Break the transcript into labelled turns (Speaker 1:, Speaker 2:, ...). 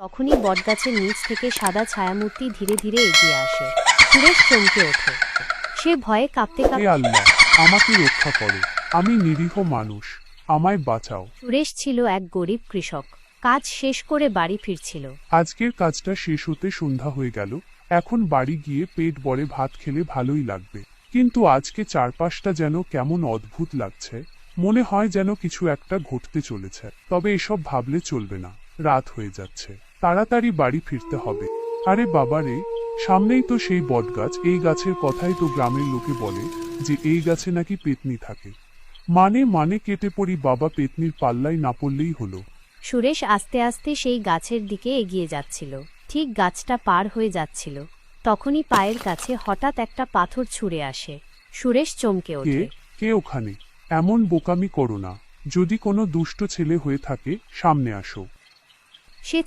Speaker 1: তখনই বটগাছের নিচ থেকে সাদা ছায়ামূর্তি ধীরে ধীরে এগিয়ে আসে। সুরেশ চমকে ওঠে। সে ভয়ে কাঁপতে
Speaker 2: হে
Speaker 1: কাঁপতে।
Speaker 2: আল্লাহ, আমাকে রক্ষা করো, আমি নিরীহ মানুষ, আমায় বাঁচাও।
Speaker 1: সুরেশ ছিল এক গরিব কৃষক। কাজ শেষ করে বাড়ি ফিরছিল।
Speaker 2: আজকের কাজটা শেষ হতে সন্ধ্যা হয়ে গেল। এখন বাড়ি গিয়ে পেট ভরে ভাত খেলে ভালোই লাগবে, কিন্তু আজকে চারপাশটা যেন কেমন অদ্ভুত লাগছে। মনে হয় যেন কিছু একটা ঘটতে চলেছে। তবে এসব ভাবলে চলবে না, রাত হয়ে যাচ্ছে, তাড়াতাড়ি বাড়ি ফিরতে হবে। আরে বাবারে, সামনেই তো সেই বটগাছ। এই গাছের কথাই তো গ্রামের লোকে বলে যে এই গাছে নাকি পেতনি থাকে। মানে কেটে পড়ি বাবা, পেতনির পাল্লায় না পড়লেই হলো।
Speaker 1: সুরেশ আস্তে আস্তে সেই গাছের দিকে এগিয়ে যাচ্ছিল। ঠিক গাছটা পার হয়ে যাচ্ছিল, তখনই পায়ের কাছে হঠাৎ একটা পাথর ছুঁড়ে আসে। সুরেশ চমকে
Speaker 2: কে
Speaker 1: ওঠে।
Speaker 2: কে ওখানে? এমন বোকামি করো না। যদি কোনো দুষ্ট ছেলে হয়ে থাকে, সামনে আসো।
Speaker 1: সে